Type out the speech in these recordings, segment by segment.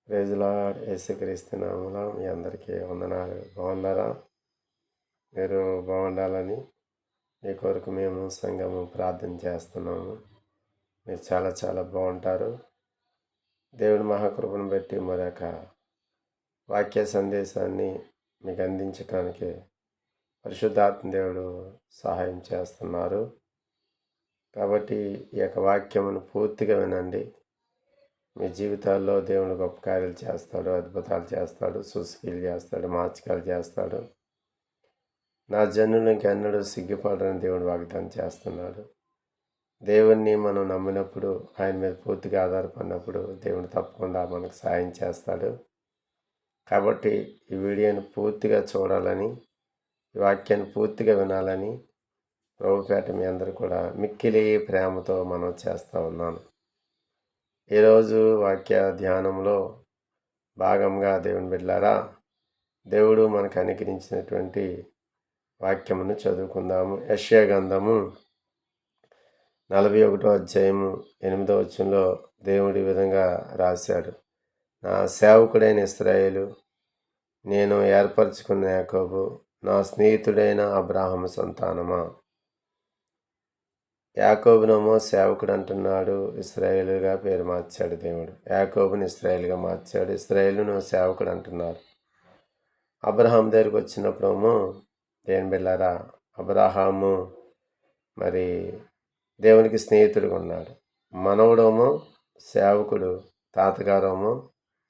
Praise lord. యేసుక్రీస్తు నామములో మీ అందరికీ వందనాలు. బాగున్నారా? మీరు బాగుండాలని మీ కొరకు మేము సంఘము ప్రార్థన చేస్తున్నాము. మీరు చాలా చాలా బాగుంటారు. దేవుడి మహాకృపను బట్టి మరొక వాక్య సందేశాన్ని మీకు అందించడానికి పరిశుద్ధాత్మ దేవుడు సహాయం చేస్తున్నారు. కాబట్టి ఈ యొక్క వాక్యమును పూర్తిగా వినండి. మీ జీవితాల్లో దేవుడు గొప్ప కార్యాలు చేస్తాడు, అద్భుతాలు చేస్తాడు, సూచక్రియలు చేస్తాడు, మార్చకాలు చేస్తాడు. నా జనులు ఇంకెన్నడూ సిగ్గుపడని దేవుడు వాగ్దానం చేస్తున్నాడు. దేవుణ్ణి మనం నమ్మినప్పుడు, ఆయన మీద పూర్తిగా ఆధారపడినప్పుడు దేవుడు తప్పకుండా మనకు సాయం చేస్తాడు. కాబట్టి ఈ వీడియోని పూర్తిగా చూడాలని, ఈ వాక్యాన్ని పూర్తిగా వినాలని ప్రభుపేట మీ అందరూ కూడా మిక్కిలి ప్రేమతో మనం చేస్తూ ఉన్నాను. ఈరోజు వాక్య ధ్యానంలో భాగంగా దేవుని బిడ్డలారా, దేవుడు మనకు అనుగ్రహించినటువంటి వాక్యమును చదువుకుందాము. యెషయా గ్రంథము 41వ అధ్యాయము 8వ వచనంలో దేవుడి విధంగా రాశాడు. నా సేవకుడైన ఇశ్రాయేలు, నేను ఏర్పరచుకున్న యాకోబు, నా స్నేహితుడైన అబ్రాహాము సంతానమా. యాకోబునేమో సేవకుడు అంటున్నాడు, ఇశ్రాయేలుగా పేరు మార్చాడు దేవుడు. యాకోబుని ఇశ్రాయేలుగా మార్చాడు, ఇశ్రాయేలును సేవకుడు అంటున్నారు. అబ్రహాం దగ్గరికి వచ్చినప్పుడేమో దేవుని బిడ్డలారా, అబ్రహాము మరి దేవునికి స్నేహితుడిగా ఉన్నాడు. మనవడేమో సేవకుడు, తాతగారేమో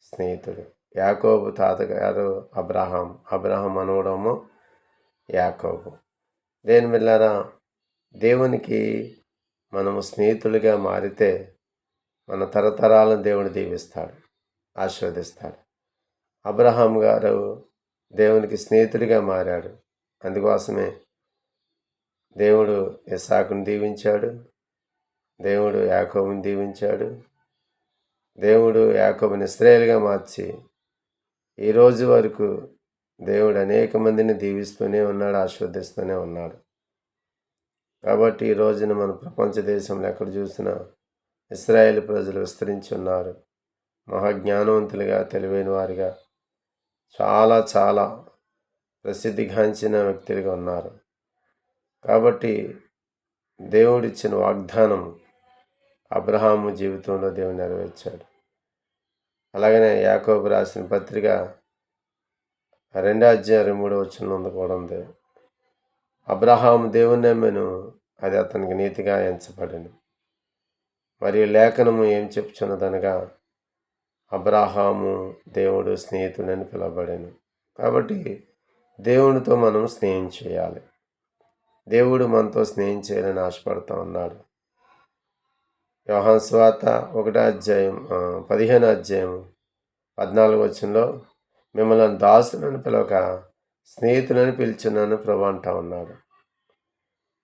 స్నేహితుడు. యాకోబు తాతగారు అబ్రహాం, అబ్రహాం మనవడేమో యాకోబు. దేవుని బిడ్డలారా, దేవునికి మనము స్నేహితులుగా మారితే మన తరతరాలను దేవుడు దీవిస్తాడు, ఆశీర్వదిస్తాడు. అబ్రహాం గారు దేవునికి స్నేహితుడిగా మారాడు. అందుకోసమే దేవుడు ఇస్సాకుని దీవించాడు, దేవుడు యాకోబుని దీవించాడు. దేవుడు యాకోబుని ఇశ్రాయేలుగా మార్చి ఈరోజు వరకు దేవుడు అనేక మందిని దీవిస్తూనే ఉన్నాడు, ఆశీర్వదిస్తూనే ఉన్నాడు. కాబట్టి ఈ రోజున మన ప్రపంచ దేశంలో ఎక్కడ చూసినా ఇశ్రాయేలు ప్రజలు విస్తరించి ఉన్నారు. మహాజ్ఞానవంతులుగా, తెలివైన వారిగా, చాలా చాలా ప్రసిద్ధిగాంచిన వ్యక్తులుగా ఉన్నారు. కాబట్టి దేవుడిచ్చిన వాగ్దానం అబ్రహాము జీవితంలో దేవుడు నెరవేర్చాడు. అలాగనే యాకోబు రాసిన పత్రిక 2వ అధ్యాయం 3వ వచనం కూడా ఉంది. అబ్రహాము దేవుని నమ్మెను, అది అతనికి నీతిగా ఎంచబడెను. మరియు లేఖనము ఏం చెప్పుచున్నదనగా, అబ్రహాము దేవుడు స్నేహితుడని పిలువబడెను. కాబట్టి దేవునితో మనం స్నేహం చేయాలి. దేవుడు మనతో స్నేహం చేయాలని ఆశపడుతూ ఉన్నాడు. యోహాను సువార్త 1వ అధ్యాయం 15వ అధ్యాయం 14వ వచనంలో, మిమ్మల్ని దాసులను పిలవక స్నేహితులని పిలుచున్నాను ప్రభు అంటా ఉన్నాడు.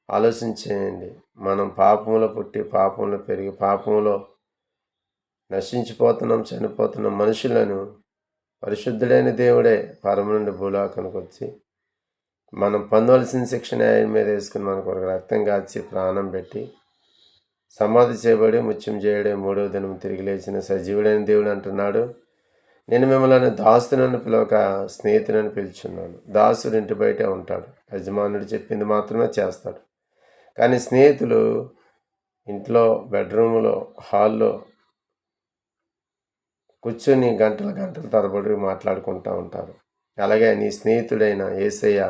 ఆలోచించేయండి. మనం పాపంలో పుట్టి, పాపంలో పెరిగి, పాపంలో నశించిపోతున్నాం, చనిపోతున్న మనుషులను పరిశుద్ధుడైన దేవుడే పరమ నుండి భూలోకానికి వచ్చి మనం పొందవలసిన శిక్షణ ఆయన మీద వేసుకుని మన కొరకు రక్తం కాచి ప్రాణం పెట్టి సమాధి చేయబడి ముత్యం చేయడే 3వ దినం తిరిగి లేచిన సజీవుడైన దేవుడు అంటున్నాడు, నేను మిమ్మల్ని దాసునని పిలవక స్నేహితులని పిలుచున్నాను. దాసుడు ఇంటి బయటే ఉంటాడు, యజమానుడు చెప్పింది మాత్రమే చేస్తాడు. కానీ స్నేహితులు ఇంట్లో, బెడ్రూమ్లో, హాల్లో కూర్చొని గంటల గంటల తరబడి మాట్లాడుకుంటూ ఉంటారు. అలాగే నీ స్నేహితుడైన యేసయ్య,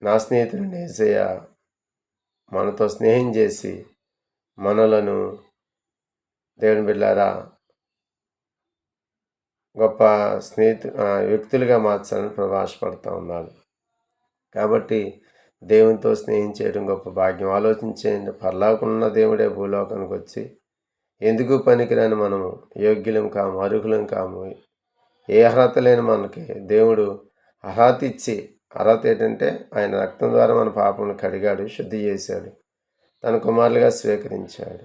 నా స్నేహితుడైన యేసయ్య మనతో స్నేహం చేసి మనలను దేవుని బిడ్డలారా గొప్ప వ్యక్తులుగా మార్చాలని ప్రభు ఆశపడుతూ ఉన్నాడు. కాబట్టి దేవునితో స్నేహం చేయడం గొప్ప భాగ్యం. ఆలోచించేయండి. పరలోకమున్న దేవుడే భూలోకానికి వచ్చి ఎందుకు పనికిరాని మనము, యోగ్యులం కాము, అర్హులం కాము, ఏ అర్హత లేని మనకి దేవుడు అర్హత ఇచ్చి, అర్హత ఏంటంటే ఆయన రక్తం ద్వారా మన పాపమును కడిగాడు, శుద్ధి చేశాడు, తన కుమారులుగా స్వీకరించాడు.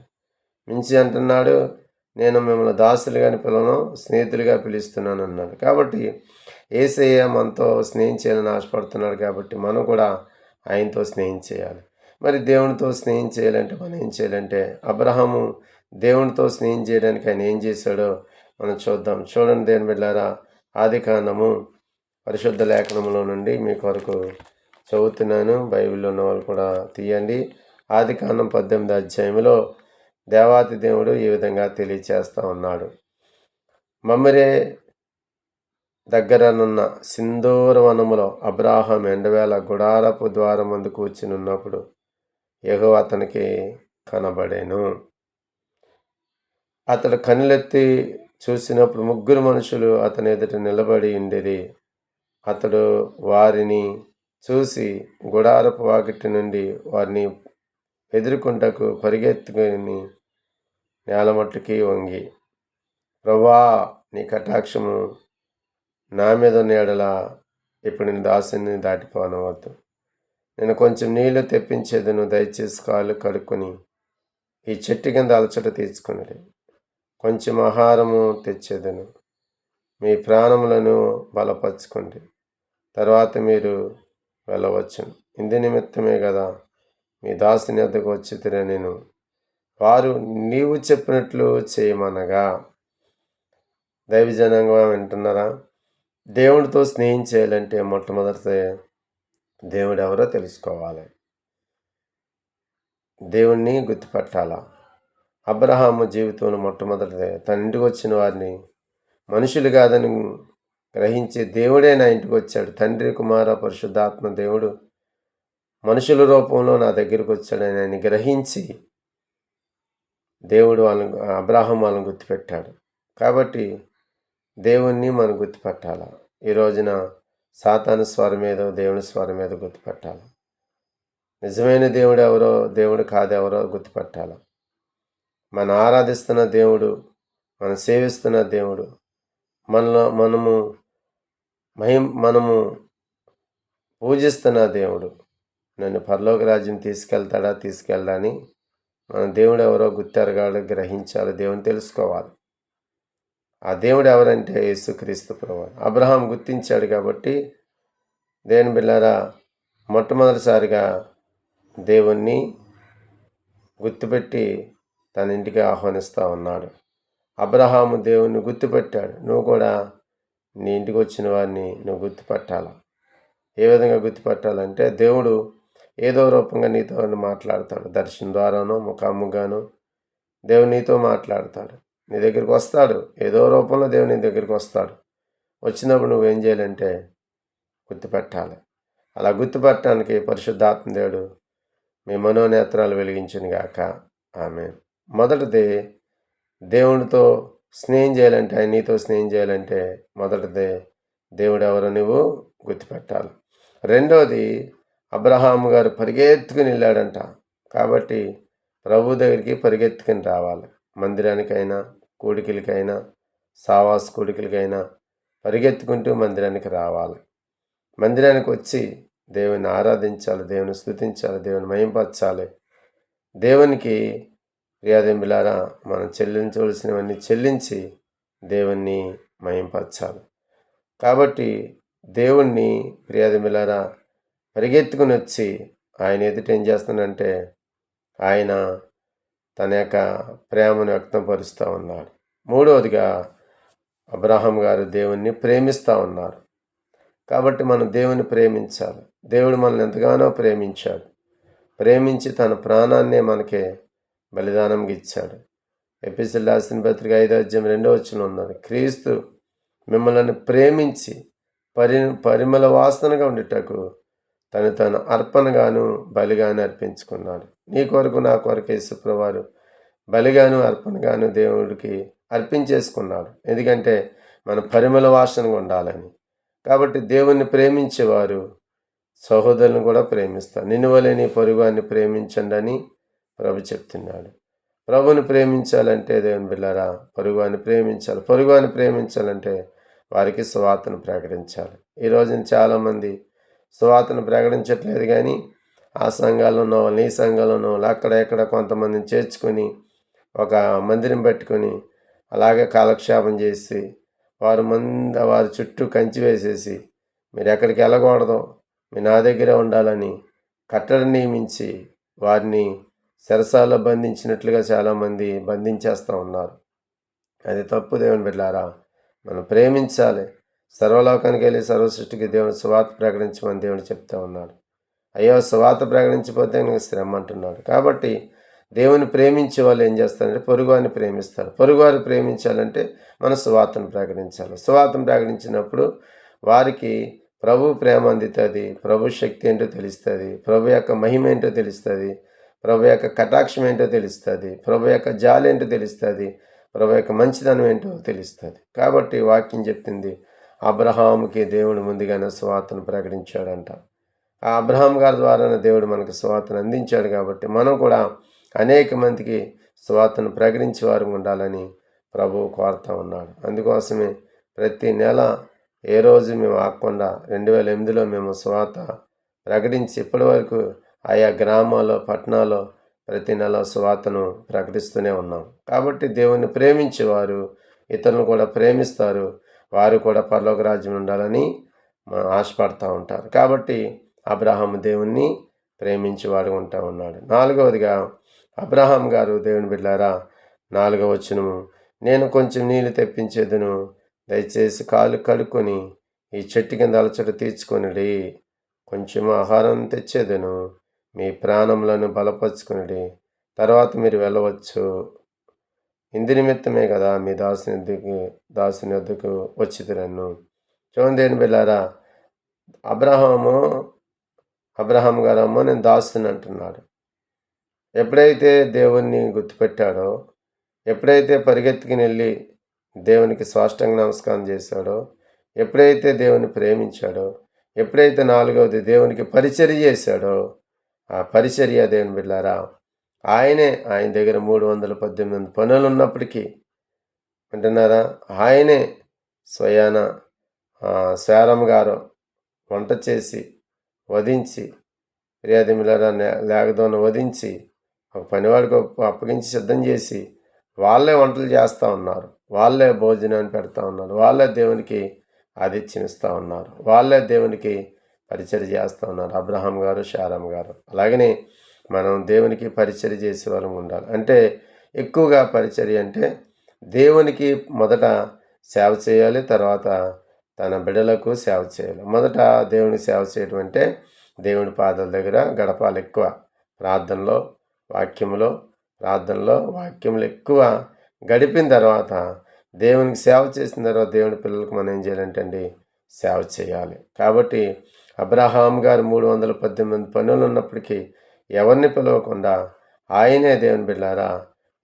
మించి అంటున్నాడు, నేను మిమ్మల్ని దాసులుగాని పిలను, స్నేహితులుగా పిలుస్తున్నాను అన్నాడు. కాబట్టి యేసయ్య మనతో స్నేహం చేయాలని ఆశపడుతున్నాడు. కాబట్టి మనం కూడా ఆయనతో స్నేహం చేయాలి. మరి దేవునితో స్నేహం చేయాలంటే మనం ఏం చేయాలంటే, అబ్రహాము దేవునితో స్నేహం చేయడానికి ఆయన ఏం చేశాడో మనం చూద్దాం. చూడండి దేని బిడ్డారా, ఆదికాండము పరిశుద్ధ లేఖనంలో నుండి మీ కొరకు చదువుతున్నాను. బైబిల్లో ఉన్న వాళ్ళు కూడా తీయండి. ఆదికాండం 18 అధ్యాయంలో దేవాతి దేవుడు ఈ విధంగా తెలియచేస్తూ ఉన్నాడు. మమ్మిరే దగ్గరనున్న సింధూర వనములో అబ్రాహాం ఎండవేళ గుడారపు ద్వారమందు కూర్చుని ఉన్నప్పుడు యెహోవా అతనికి కనబడెను. అతడు కనులెత్తి చూసినప్పుడు 3 మనుషులు అతని ఎదుట నిలబడి ఉండిరి. అతడు వారిని చూసి గుడారపు వాకిటి నుండి వారిని ఎదుర్కొంటకు పరిగెత్తుకుని నేలమట్టుకి వంగి, ప్రభువా, నీ కటాక్షము నా మీద ఉన్న యెడల ఇప్పుడు నేను దాసుని దాటిపోనవద్దు. నేను కొంచెం నీళ్లు తెప్పించేదను, దయచేసి కాళ్ళు కడుక్కొని ఈ చెట్టు కింద అలచట తీర్చుకుని కొంచెం ఆహారము తెచ్చేదను. మీ ప్రాణములను బలపరచుకోండి, తర్వాత మీరు వెళ్ళవచ్చును. ఇందు నిమిత్తమే కదా మీ దాసుని వద్దకు వచ్చి నేను. వారు నీవు చెప్పినట్లు చేయమనగా. దైవజనాంగం వింటున్నారా? దేవుడితో స్నేహం చేయాలంటే మొట్టమొదటి దేవుడు ఎవరో తెలుసుకోవాలి, దేవుణ్ణి గుర్తుపట్టాలా. అబ్రహాము జీవితంలో మొట్టమొదటిదే తన ఇంటికి వచ్చిన వారిని మనుషులు కాదని గ్రహించి దేవుడే నా ఇంటికి వచ్చాడు, తండ్రి కుమార పరిశుద్ధాత్మ దేవుడు మనుషుల రూపంలో నా దగ్గరికి వచ్చాడని ఆయన గ్రహించి దేవుడు అబ్రహాం వాళ్ళని గుర్తుపెట్టాడు. కాబట్టి దేవుణ్ణి మనం గుర్తుపట్టాలి. ఈ రోజున సాతాను స్వరం ఏదో దేవుని స్వరం ఏదో గుర్తుపట్టాలి. నిజమైన దేవుడు ఎవరో దేవుడు కాదెవరో గుర్తుపట్టాలి. మనం ఆరాధిస్తున్న దేవుడు, మనం సేవిస్తున్న దేవుడు, మనము పూజిస్తున్న దేవుడు నన్ను పరలోక రాజ్యం తీసుకెళ్తా అని మన దేవుడు ఎవరో గుర్తెరగాలి, గ్రహించాలి, దేవుని తెలుసుకోవాలి. ఆ దేవుడు ఎవరంటే యేసుక్రీస్తు ప్రభువు. అబ్రహాం గుర్తించాడు కాబట్టి దేవుని బిడ్డలారా మొట్టమొదటిసారిగా దేవుణ్ణి గుర్తుపెట్టి తన ఇంటికి ఆహ్వానిస్తూ ఉన్నాడు. అబ్రహాము దేవుణ్ణి గుర్తుపెట్టాడు. నువ్వు కూడా నీ ఇంటికి వచ్చిన వారిని నువ్వు గుర్తుపట్టాలా. ఏ విధంగా గుర్తుపట్టాలంటే దేవుడు ఏదో రూపంగా నీతో మాట్లాడతాడు. దర్శనం ద్వారానో ముఖాముఖానో దేవుడు నీతో మాట్లాడతాడు, నీ దగ్గరికి వస్తాడు. ఏదో రూపంలో దేవుడు నీ దగ్గరికి వస్తాడు. వచ్చినప్పుడు నువ్వేం చేయాలంటే గుర్తుపెట్టాలి. అలా గుర్తుపట్టడానికి పరిశుద్ధాత్మ దేవుడు మీ మనోనేత్రాలు వెలిగించును గాక. ఆమేన్. మొదటిది దేవునితో స్నేహం చేయాలంటే, ఆయన నీతో స్నేహం చేయాలంటే మొదటిదే దేవుడు ఎవరో నువ్వు గుర్తుపెట్టాలి. రెండోది అబ్రహాము గారు పరిగెత్తుకుని వెళ్ళాడంట. కాబట్టి ప్రభు దగ్గరికి పరిగెత్తుకుని రావాలి. మందిరానికైనా, కూడికలకైనా, సావాస కూడికలకైనా పరిగెత్తుకుంటూ మందిరానికి రావాలి. మందిరానికి వచ్చి దేవుని ఆరాధించాలి, దేవుని స్తుతించాలి, దేవుని మహింపరచాలి. దేవునికి ప్రియాదింబులారా మనం చెల్లించవలసినవన్నీ చెల్లించి దేవుణ్ణి మహింపరచాలి. కాబట్టి దేవుణ్ణి ప్రియాదింబులారా పరిగెత్తుకుని వచ్చి ఆయన ఎదుట ఏం చేస్తానంటే ఆయన తన యొక్క ప్రేమను వ్యక్తపరుస్తూ ఉన్నాడు. మూడవదిగా అబ్రహాం గారు దేవుణ్ణి ప్రేమిస్తూ ఉన్నారు. కాబట్టి మనం దేవుని ప్రేమించాలి. దేవుడు మనల్ని ఎంతగానో ప్రేమించాడు. ప్రేమించి తన ప్రాణాన్నే మనకే బలిదానంగా ఇచ్చాడు. ఎఫెసీయులకు రాసిన పత్రిక 5:2 ఉన్నది. క్రీస్తు మిమ్మల్ని ప్రేమించి పరిమళ వాసనగా ఉండేటకు తను అర్పణగాను బలిగాను అర్పించుకున్నాడు. నీ కొరకు నా కొరకు యేసుప్రభువారు బలిగాను అర్పణగాను దేవుడికి అర్పించేసుకున్నాడు. ఎందుకంటే మన పరిమళ వాసనగా ఉండాలని. కాబట్టి దేవుణ్ణి ప్రేమించేవారు సహోదరులను కూడా ప్రేమిస్తారు. నిన్ను వలె నీ పొరుగువారిని ప్రేమించండి అని ప్రభు చెప్తున్నాడు. ప్రభుని ప్రేమించాలంటే దేవుని బిడ్డలారా పొరుగువారిని ప్రేమించాలి. పొరుగువారిని ప్రేమించాలంటే వారికి సువార్తను ప్రకటించాలి. ఈరోజు చాలామంది సువార్తను ప్రకటించట్లేదు, కానీ ఆ సంఘాల్లోనో నీ సంఘంలోనో అక్కడ ఎక్కడ కొంతమందిని చేర్చుకొని ఒక మందిరం పెట్టుకొని అలాగే కాలక్షేపం చేసి వారి చుట్టూ కంచి వేసేసి మీరు ఎక్కడికి వెళ్ళకూడదు, మీరు నా దగ్గరే ఉండాలని కట్టడి నియమించి వారిని చెరసాల్లో బంధించినట్లుగా చాలామంది బంధించేస్తూ ఉన్నారు. అది తప్పు దేవుని బిడ్డలారా. మనం ప్రేమించాలి. సర్వలోకానికి వెళ్ళి సర్వ సృష్టికి దేవుని సువార్త ప్రకటించమని దేవుడు చెప్తా ఉన్నాడు. అయ్యో సువార్త ప్రకటించిపోతే నీకు శ్రమ అంటున్నాడు. కాబట్టి దేవుని ప్రేమించే వాళ్ళు ఏం చేస్తారంటే పొరుగువారిని ప్రేమిస్తారు. పొరుగువారిని ప్రేమించాలంటే మన సువార్తను ప్రకటించాలి. సువార్తను ప్రకటించినప్పుడు వారికి ప్రభు ప్రేమ అందుతుంది, ప్రభు శక్తి ఏంటో తెలుస్తుంది, ప్రభు యొక్క మహిమ ఏంటో తెలుస్తుంది, ప్రభు యొక్క కటాక్షం ఏంటో తెలుస్తుంది, ప్రభు యొక్క జాలి ఏంటో తెలుస్తుంది, ప్రభు యొక్క మంచిదనం ఏంటో తెలుస్తుంది. కాబట్టి వాక్యం చెప్తుంది, అబ్రహాముకి దేవుడు ముందుగానే సువార్తను ప్రకటించాడంట. ఆ అబ్రహాం గారి ద్వారానే దేవుడు మనకు సువార్తను అందించాడు. కాబట్టి మనం కూడా అనేక మందికి సువార్తను ప్రకటించే వారు ఉండాలని ప్రభువు కోరుతా ఉన్నాడు. అందుకోసమే ప్రతి నెల ఏ రోజు మేము ఆగకుండా 2008లో మేము సువార్త ప్రకటించి ఇప్పటి వరకు ఆయా గ్రామాల్లో పట్టణాల్లో ప్రతి నెల సువార్తను ప్రకటిస్తూనే ఉన్నాం. కాబట్టి దేవుణ్ణి ప్రేమించేవారు ఇతరులను కూడా ప్రేమిస్తారు, వారు కూడా పరలోక రాజ్యం ఉండాలని ఆశపడుతూ ఉంటారు. కాబట్టి అబ్రహాము దేవుణ్ణి ప్రేమించేవాడు ఉంటా ఉన్నాడు. 4వదిగా అబ్రహాం గారు దేవుని బిడ్డారా 4వ వచనము, నేను కొంచెం నీళ్ళు తెప్పించేదును, దయచేసి కాలు కడుక్కొని ఈ చెట్టు కింద అలచట తీర్చుకొనిడి, కొంచెం ఆహారం తెచ్చేదును, మీ ప్రాణములను బలపరుచుకునిడి, తర్వాత మీరు వెళ్ళవచ్చు. ఇందు నిమిత్తమే కదా మీ దాసుని వద్దకు వచ్చిదిరన్ను. చూడండి దేవుని బిడ్డారా, అబ్రహాం గారు అమ్మో నేను దాస్తుని అంటున్నాడు. ఎప్పుడైతే దేవుణ్ణి గుర్తుపెట్టాడో, ఎప్పుడైతే పరిగెత్తుకుని వెళ్ళి దేవునికి సాష్టాంగ నమస్కారం చేశాడో, ఎప్పుడైతే దేవుని ప్రేమించాడో, ఎప్పుడైతే 4వది దేవునికి పరిచర్య చేశాడో, ఆ పరిచర్య దేవుని బిడ్డారా ఆయన దగ్గర 318 పనులు ఉన్నప్పటికీ అంటున్నారా, ఆయనే స్వయాన శారమ్మ గారు వంట చేసి వధించి ఫిర్యాదిమిలారా లేగదోన వధించి ఒక పనివాడికి అప్పగించి సిద్ధం చేసి వాళ్ళే వంటలు చేస్తూ ఉన్నారు, వాళ్ళే భోజనాన్ని పెడతా ఉన్నారు, వాళ్ళే దేవునికి ఆతిథ్యం ఇస్తూ ఉన్నారు, వాళ్ళే దేవునికి పరిచర్య చేస్తూ ఉన్నారు అబ్రహాం గారు శారమ్మ గారు. అలాగనే మనం దేవునికి పరిచర్య చేసే వాళ్ళం ఉండాలి. అంటే ఎక్కువగా పరిచర్య అంటే దేవునికి మొదట సేవ చేయాలి, తర్వాత తన బిడ్డలకు సేవ చేయాలి. మొదట దేవునికి సేవ చేయడం అంటే దేవుని పాదాల దగ్గర గడపాలి. ఎక్కువ ప్రార్థనలో వాక్యములు ఎక్కువ గడిపిన తర్వాత దేవునికి సేవ చేసిన తర్వాత దేవుని పిల్లలకు మనం ఏం చేయాలంటే అండి సేవ చేయాలి. కాబట్టి అబ్రహాం గారు 318 పనులు ఉన్నప్పటికీ ఎవరిని పిలవకుండా ఆయనే దేవుని బిడ్డారా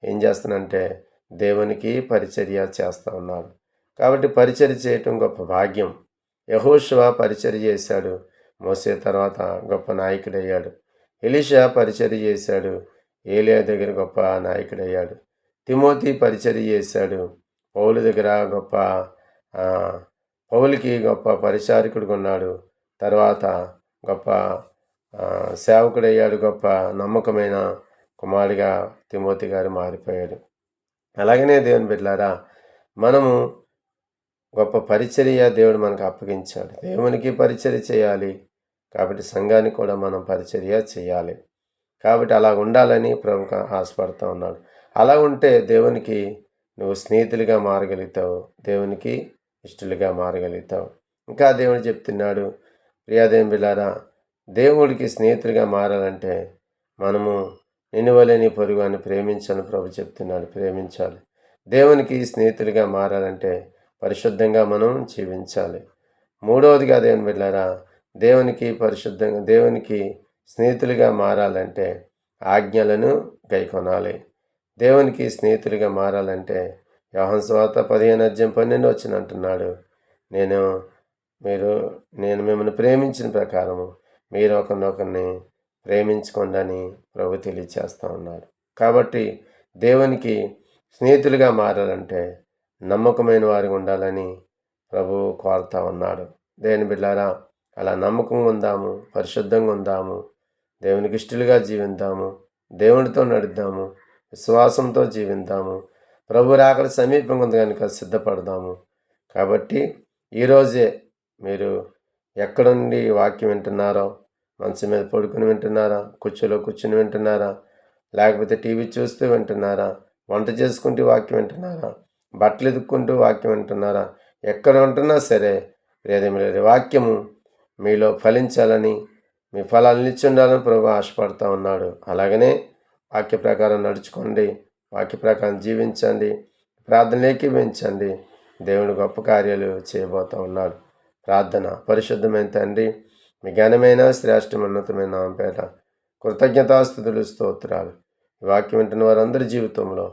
ఏం చేస్తానంటే దేవునికి పరిచర్య చేస్తూ ఉన్నాడు. కాబట్టి పరిచర్య చేయటం గొప్ప భాగ్యం. యెహోషువ పరిచర్య చేశాడు, మోసే తర్వాత గొప్ప నాయకుడయ్యాడు. ఎలీషా పరిచర్య చేశాడు, ఏలియా దగ్గర గొప్ప నాయకుడయ్యాడు. తిమోతి పరిచర్య చేశాడు, పౌలుకి గొప్ప పరిచారకుడిగా ఉన్నాడు. తర్వాత గొప్ప సేవకుడయ్యాడు, గొప్ప నమ్మకమైన కుమారుడిగా తిమోతి గారు మారిపోయాడు. అలాగనే దేవుని బిడ్డలారా మనము గొప్ప పరిచర్య దేవుడు మనకు అప్పగించాడు. దేవునికి పరిచర్య చేయాలి, కాబట్టి సంఘానికి కూడా మనం పరిచర్య చేయాలి. కాబట్టి అలా ఉండాలని ప్రముఖ ఆశపడుతూ ఉన్నాడు. అలా ఉంటే దేవునికి నువ్వు స్నేహితులుగా మారగలుగుతావు, దేవునికి ఇష్టలుగా మారగలుగుతావు. ఇంకా దేవుడు చెప్తున్నాడు, ప్రియాదేవి బిడ్డారా దేవుడికి స్నేహితులుగా మారాలంటే మనము నిన్నువలే నీ పొరుగు అని ప్రేమించాలని ప్రభు చెప్తున్నాడు. ప్రేమించాలి. దేవునికి స్నేహితులుగా మారాలంటే పరిశుద్ధంగా మనం జీవించాలి. 3వదిగా దేవుని బిడ్డలారా దేవునికి స్నేహితులుగా మారాలంటే ఆజ్ఞలను గైకొనాలి. దేవునికి స్నేహితులుగా మారాలంటే యోహాను సువార్త 15:12 అంటున్నాడు, నేను మిమ్మల్ని ప్రేమించిన ప్రకారము మీరు ఒకరినొకరిని ప్రేమించుకోండి అని ప్రభు తెలియచేస్తూ ఉన్నాడు. కాబట్టి దేవునికి స్నేహితులుగా మారాలంటే నమ్మకమైన వారిగా ఉండాలని ప్రభు కోరుతా ఉన్నాడు. దేవుని బిడ్డారా అలా నమ్మకంగా ఉందాము, పరిశుద్ధంగా ఉందాము, దేవునికి ఇష్టలుగా జీవిద్దాము, దేవునితో నడుద్దాము, విశ్వాసంతో జీవిద్దాము. ప్రభు రాకడ సమీపంగా ఉంది కనుక సిద్ధపడదాము. కాబట్టి ఈరోజే మీరు ఎక్కడ నుండి వాక్యం వింటున్నారో, మంచం మీద పడుకుని వింటున్నారా, కుర్చీలో కూర్చుని వింటున్నారా, లేకపోతే టీవీ చూస్తూ వింటున్నారా, వంట చేసుకుంటూ వాక్యం వింటున్నారా, బట్టలు ఎదుక్కుంటూ వాక్యం వింటున్నారా? ఎక్కడ ఉంటున్నా సరే ప్రియదేములారా, వాక్యము మీలో ఫలించాలని, మీ ఫలాలు నిలిచి ఉండాలని ప్రభు ఆశపడతా ఉన్నాడు. అలాగనే వాక్య ప్రకారం నడుచుకోండి, వాక్య ప్రకారం జీవించండి, ప్రార్థనలు ఏకీభవించండి. దేవుడు గొప్ప కార్యాలు చేయబోతూ ఉన్నాడు. ప్రార్థన. పరిశుద్ధమైన తండ్రి, మీ ఘనమైన శ్రేష్టమన్నతమైన నామపేట కృతజ్ఞతాస్తుతులు, స్తోత్రాలు. ఈ వాక్యం వింటున్న వారందరి జీవితంలో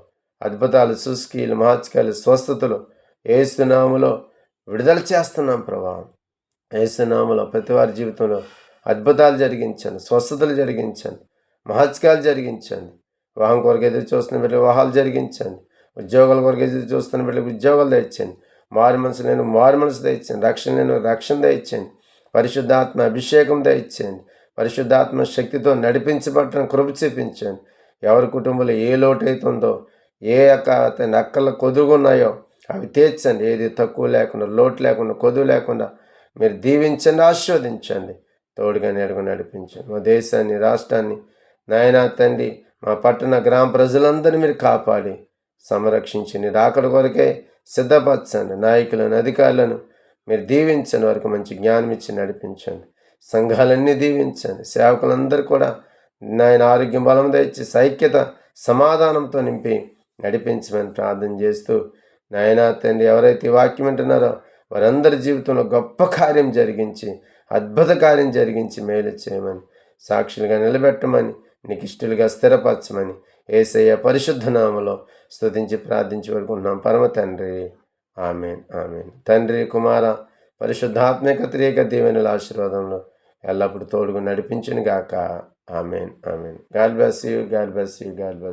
అద్భుతాలు, సుస్కీలు, మహత్కాలు, స్వస్థతలు ఏసునామములో విడుదల చేస్తున్నాం ప్రభావం. ఏసునామములో ప్రతి వారి జీవితంలో అద్భుతాలు జరిగించండి, స్వస్థతలు జరిగించండి, మహత్కాలు జరిగించండి. వివాహం కొరకు ఎదురు చూస్తున్న బిడ్డలు వివాహాలు జరిగించండి. ఉద్యోగాల కొరకు ఎదురు చూస్తున్న బిడ్డలకు ఉద్యోగాలు దయచండి. మారు మనసు నేను మారు మనసు దయచండి. రక్షణ నేను రక్షణ దయచండి. పరిశుద్ధాత్మ అభిషేకం దయచేయండి. పరిశుద్ధాత్మ శక్తితో నడిపించబట్టడం కృప చూపించండి. ఎవరి కుటుంబంలో ఏ లోటు అవుతుందో, ఏ నక్కల కొదుగున్నాయో అవి తీర్చండి. ఏది తక్కువ లేకుండా, లోటు లేకుండా, కొదువు లేకుండా మీరు దీవించండి, ఆశీర్వదించండి. తోడుగా నేడుగా నడిపించండి. మా దేశాన్ని, రాష్ట్రాన్ని, నాయనా తండ్రి, మా పట్టణ గ్రామ ప్రజలందరినీ మీరు కాపాడి సంరక్షించండి. రాకడ కొరకే సిద్ధపరచండి. నాయకులను, అధికారులను మీరు దీవించండి. వారికి మంచి జ్ఞానం ఇచ్చి నడిపించండి. సంఘాలన్నీ దీవించండి. సేవకులందరూ కూడా నాయన ఆరోగ్యం, బలం దయచి సైక్యత, సమాధానంతో నింపి నడిపించమని ప్రార్థన చేస్తూ, నాయనా తండ్రి, ఎవరైతే ఈ వాక్యం వింటున్నారో వారందరి జీవితంలో గొప్ప కార్యం జరిగించి, అద్భుత కార్యం జరిగించి మేలు చేయమని, సాక్షులుగా నిలబెట్టమని, నీకు ఇష్టలుగా స్థిరపరచమని యేసయ్య పరిశుద్ధ నామములో స్తుతించి ప్రార్థించి వరకున్నాం పరమ తండ్రి. Amen, amen. తండ్రి, కుమార, పరిశుద్ధాత్మిక త్రియక దీవెనల ఆశీర్వాదంలో ఎల్లప్పుడూ తోడుగా నడిపించును గాక. Amen, amen. God bless you, God bless you, God bless.